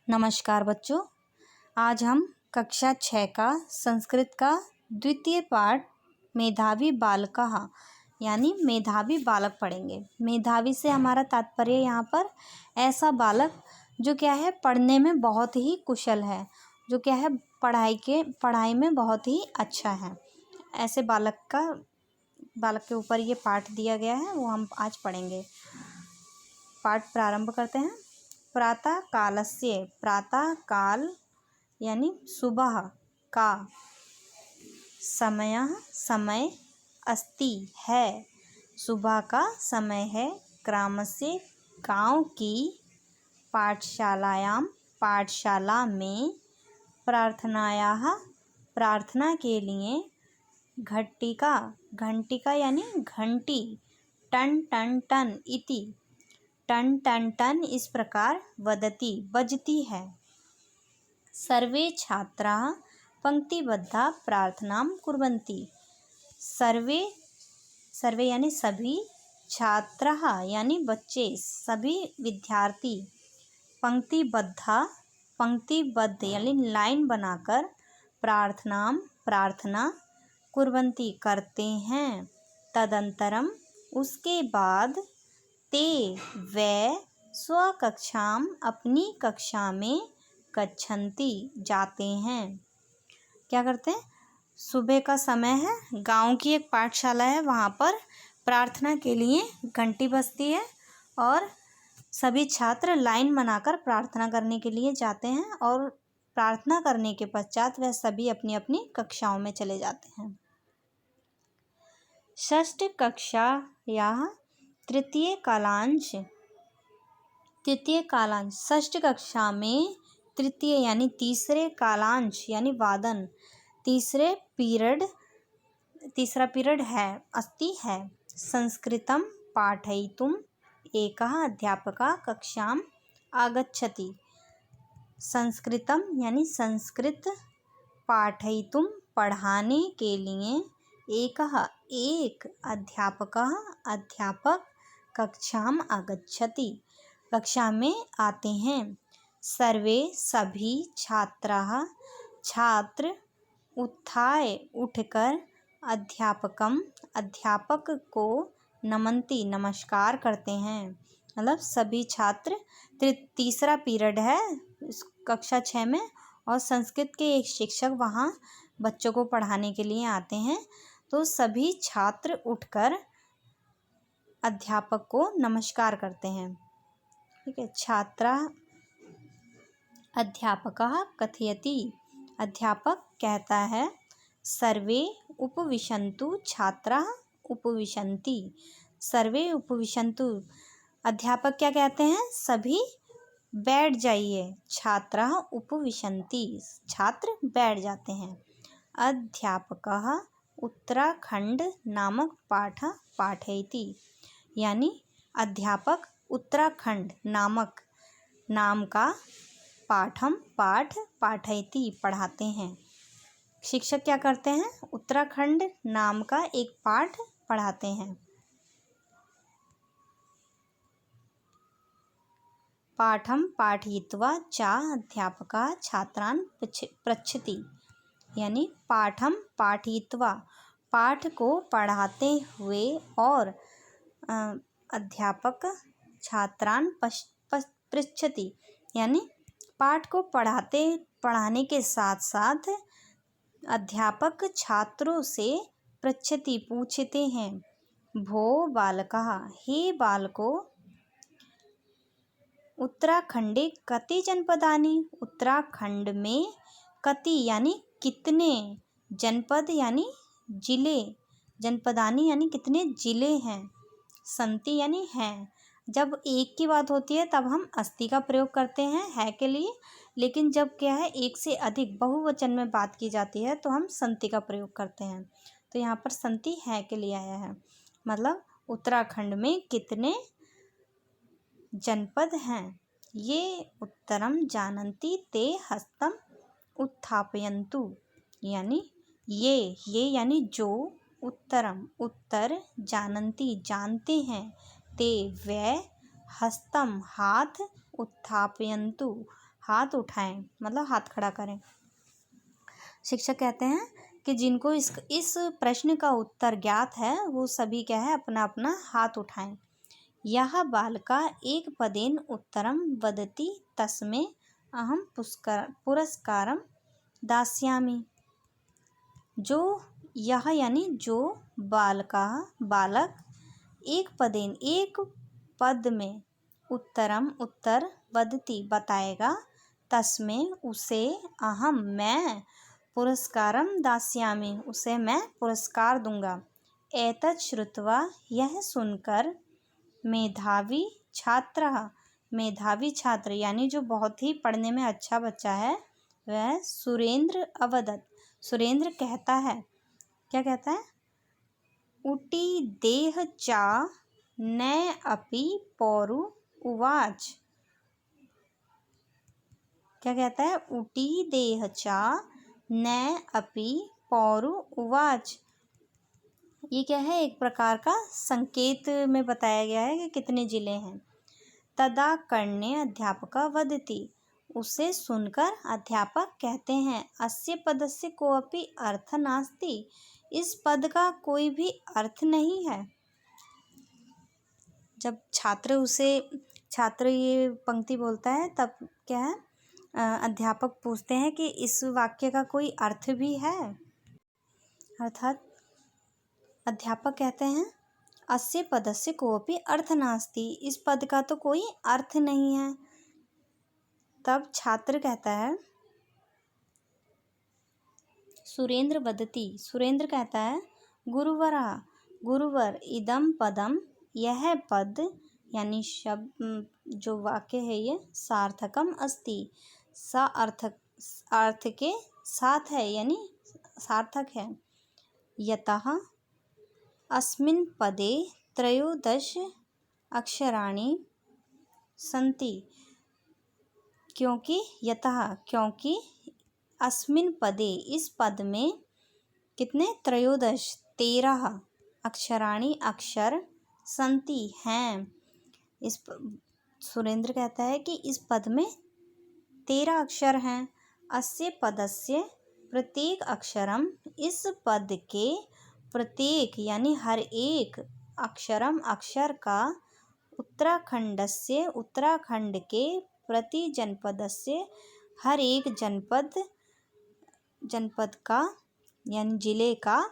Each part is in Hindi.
नमस्कार बच्चों। आज हम कक्षा 6 का संस्कृत का द्वितीय पाठ मेधावी बालकः यानी मेधावी बालक पढ़ेंगे। मेधावी से हमारा तात्पर्य यहाँ पर ऐसा बालक जो क्या है पढ़ने में बहुत ही कुशल है, जो क्या है पढ़ाई में बहुत ही अच्छा है। ऐसे बालक के ऊपर ये पाठ दिया गया है, वो हम आज पढ़ेंगे। पाठ प्रारंभ करते हैं। प्रातः कालस्य, प्रातः काल यानी सुबह का, समय अस्ति है, सुबह का समय है, ग्रामस्य गाँव की, पाठशालायां पाठशाला में, प्रार्थनायाः प्रार्थना के लिए, घंटिका यानी घंटी, टन टन टन इति, टन टन टन इस प्रकार, वदति बजती है। सर्वे छात्राः पंक्तिबद्धा प्रार्थनां कुर्वन्ति, सर्वे यानी सभी, छात्राः यानी बच्चे, सभी विद्यार्थी, पंक्तिबद्ध यानी लाइन बनाकर, प्रार्थना कुर्वन्ति करते हैं, तदंतरम उसके बाद, ते वे स्वकक्षाम अपनी कक्षा में, गच्छन्ति जाते हैं। क्या करते हैं? सुबह का समय है, गांव की एक पाठशाला है, वहाँ पर प्रार्थना के लिए घंटी बजती है और सभी छात्र लाइन बनाकर प्रार्थना करने के लिए जाते हैं और प्रार्थना करने के पश्चात वह सभी अपनी अपनी कक्षाओं में चले जाते हैं। षष्ठ कक्षा या तृतीय कालांश, षष्ठ कक्षा में तृतीय यानी तीसरे कालांश यानी वादन, तीसरा पीरियड है, अस्ति है। संस्कृतं पाठयितुम् एकः अध्यापकः कक्षाम् आगच्छति, संस्कृतम यानी संस्कृत, पाठयितुम पढ़ाने के लिए, एक अध्यापक कक्षाम आगच्छति कक्षा में आते हैं। सर्वे सभी छात्र उत्थाय उठकर, अध्यापक को नमन्ति नमस्कार करते हैं। मतलब सभी छात्र, तीसरा पीरियड है इस कक्षा 6 में और संस्कृत के एक शिक्षक वहाँ बच्चों को पढ़ाने के लिए आते हैं, तो सभी छात्र उठकर अध्यापक को नमस्कार करते हैं। ठीक है। छात्रा अध्यापकः कथयति, अध्यापक कहता है, सर्वे उपविशन्तु छात्राः उपविशन्ति, सर्वे उपविशन्तु, अध्यापक क्या कहते हैं? सभी बैठ जाइए, छात्राः उपविशन्ति, छात्र बैठ जाते हैं। अध्यापकः उत्तराखंड नामक पाठ पाठयति, यानी अध्यापक उत्तराखंड नाम का पाठ पाठयति पढ़ाते हैं। शिक्षक क्या करते हैं? उत्तराखंड नाम का एक पाठ पढ़ाते हैं। पाठं पाठयित्वा च अध्यापकः छात्रान् पृच्छति, यानी पाठं पाठयित्वा, पाठ को पढ़ाते हुए और अध्यापक छात्रान् पृच्छति, यानी पाठ को पढ़ाने के साथ साथ अध्यापक छात्रों से पृच्छति पूछते हैं। भो बालकः, हे बालको, उत्तराखंडे कति जनपदानि, उत्तराखंड में कति यानी कितने, जनपद यानी जिले, जनपदानी यानी कितने जिले हैं, संति यानी हैं। जब एक की बात होती है तब हम अस्ति का प्रयोग करते हैं है के लिए, लेकिन जब क्या है एक से अधिक बहुवचन में बात की जाती है तो हम संति का प्रयोग करते हैं। तो यहाँ पर संति है के लिए आया है, मतलब उत्तराखंड में कितने जनपद हैं। ये उत्तरम जानन्ति ते हस्तम उत्थापयन्तु, यानी ये यानी जो, उत्तरम उत्तर, जानन्ति जानते हैं, ते वे, हस्तम हाथ, उत्थापयन्तु हाथ उठाएं, मतलब हाथ खड़ा करें। शिक्षक कहते हैं कि जिनको इस प्रश्न का उत्तर ज्ञात है वो सभी क्या है, अपना अपना हाथ उठाएं। यह बालिका एक पदेन उत्तरम वदति तस्मै अहम पुरस्कारम दास्यामि। जो यह यानी जो बालिका बालक एक पद में उत्तरम उत्तर वदति बताएगा तस्मै उसे अहम मैं पुरस्कारम दास्यामि उसे मैं पुरस्कार दूंगा। एतत् श्रुत्वा यह सुनकर मेधावी छात्र यानी जो बहुत ही पढ़ने में अच्छा बच्चा है वह सुरेंद्र कहता है, क्या कहता है, उटी देह चा न अपि पौरु उवाच। क्या कहता है, उटी देह चा न अपि पौरु उवाच। ये क्या है, एक प्रकार का संकेत में बताया गया है कि कितने जिले हैं। तदा कर्णे अध्यापक वदति उसे सुनकर अध्यापक कहते हैं, अस्य पदस्य कोऽपि अर्थ नास्ति इस पद का कोई भी अर्थ नहीं है। जब छात्र ये पंक्ति बोलता है तब क्या है, अध्यापक पूछते हैं कि इस वाक्य का कोई अर्थ भी है। अर्थात अध्यापक कहते हैं अस्य पदस्य कोऽपि अर्थ नास्ति इस पद का तो कोई अर्थ नहीं है। तब छात्र कहता है, सुरेंद्र कहता है, गुरुवर इदम पदम यह पद यानी शब्द जो वाक्य है ये सार्थकम अस्ति अर्थ के साथ है यानी सार्थक है। यतः अस्मिन् पदे 13 अक्षराणि सन्ति क्योंकि अस्मिन् पदे इस पद में कितने 13 अक्षराणि अक्षर सन्ति हैं। सुरेंद्र कहता है कि इस पद में 13 अक्षर हैं। अस्य पदस्य प्रत्येक अक्षरम इस पद के प्रत्येक यानी हर एक अक्षरम अक्षर का उत्तराखंड के प्रति जनपदस्य हर एक जनपद का यानी जिले का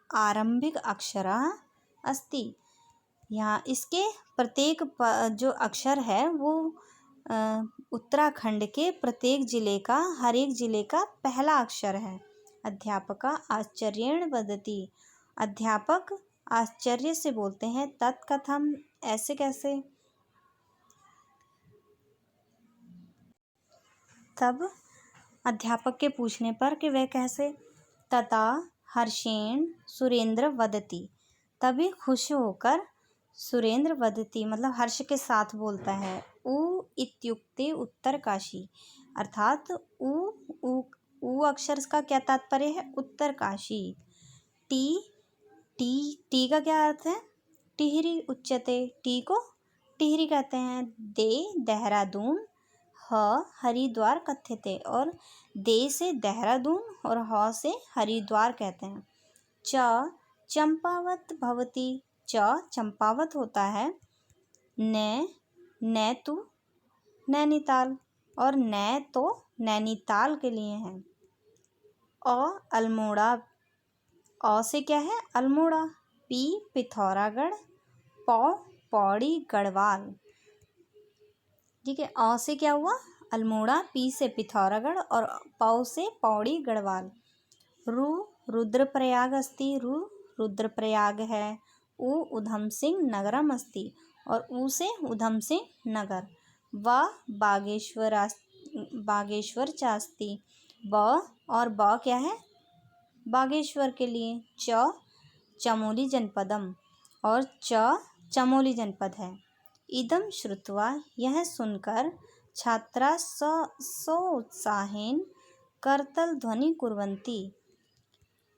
आरंभिक अक्षर अस्ति। यहाँ इसके प्रत्येक जो अक्षर है वो उत्तराखंड के प्रत्येक जिले का हर एक जिले का पहला अक्षर है। अध्यापक आश्चर्येण वदति अध्यापक आश्चर्य से बोलते हैं, तत्कथम ऐसे कैसे। तब अध्यापक के पूछने पर कि वह कैसे, तथा हर्षेण सुरेंद्र वदति तभी खुश होकर सुरेंद्र वदति मतलब हर्ष के साथ बोलता है, उ इत्युक्ते उत्तरकाशी अर्थात उ अक्षर का क्या तात्पर्य है, उत्तरकाशी। टी का क्या अर्थ है, टिहरी उच्यते, टी को टिहरी कहते हैं। देहरादून हरिद्वार कथ्यते और दे से देहरादून और ह से हरिद्वार कहते हैं। चंपावत भवति चंपावत होता है। न तो नैनीताल और न तो नैनीताल के लिए है। अल्मोड़ा अ से क्या है, अल्मोड़ा। पिथौरागढ़ पौड़ी गढ़वाल। ठीक है, अ से क्या हुआ, अल्मोड़ा, पी से पिथौरागढ़ और पौ से पौड़ी गढ़वाल। रुद्रप्रयाग अस्ति रुद्रप्रयाग है। उधम सिंह नगरम अस्ति और ऊ से उधम सिंह नगर। बागेश्वर चास्ति और ब क्या है, बागेश्वर के लिए। चमोली जनपदम और चमोली जनपद है। इदम श्रुत्वा यह सुनकर छात्रा सोत्साहेन करतल ध्वनि कुर्वन्ति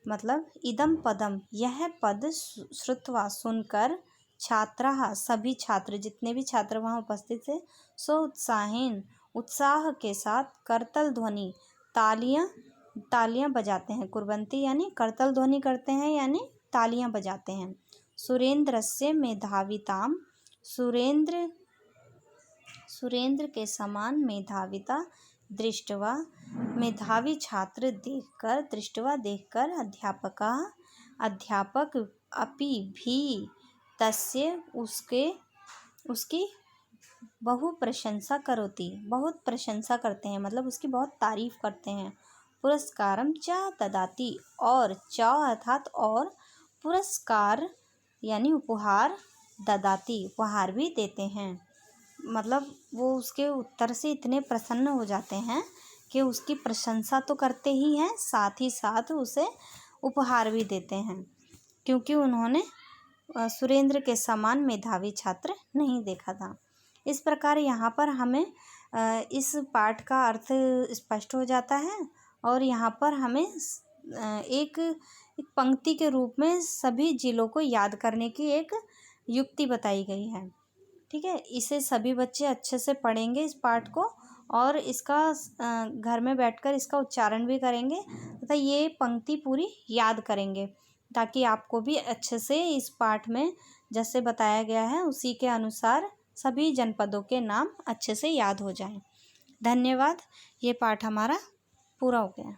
मतलब इदम पदम यह पद श्रुत्वा सुनकर छात्रा सभी छात्र जितने भी छात्र वहाँ उपस्थित थे सोत्साहेन उत्साह के साथ करतल ध्वनि तालियां बजाते हैं। कुर्वन्ति यानी करतल ध्वनि करते हैं यानी तालियां बजाते हैं। सुरेंद्रस्य मेधाविताम, सुरेंद्र के समान मेधाविता दृष्ट्वा, मेधावी छात्र देखकर अध्यापक अपि भी तस्य उसकी बहु प्रशंसा करोति, बहुत प्रशंसा करते हैं, मतलब उसकी बहुत तारीफ करते हैं। पुरस्कारम च ददाति, और च अर्थात और, पुरस्कार यानी उपहार, ददाति उपहार भी देते हैं। मतलब वो उसके उत्तर से इतने प्रसन्न हो जाते हैं कि उसकी प्रशंसा तो करते ही हैं, साथ ही साथ उसे उपहार भी देते हैं, क्योंकि उन्होंने सुरेंद्र के समान मेधावी छात्र नहीं देखा था। इस प्रकार यहाँ पर हमें इस पाठ का अर्थ स्पष्ट हो जाता है और यहाँ पर हमें एक पंक्ति के रूप में सभी जिलों को याद करने की एक युक्ति बताई गई है। ठीक है, इसे सभी बच्चे अच्छे से पढ़ेंगे इस पाठ को, और इसका घर में बैठकर इसका उच्चारण भी करेंगे तथा ये पंक्ति पूरी याद करेंगे, ताकि आपको भी अच्छे से इस पाठ में जैसे बताया गया है उसी के अनुसार सभी जनपदों के नाम अच्छे से याद हो जाएं। धन्यवाद। ये पाठ हमारा पूरा हो गया।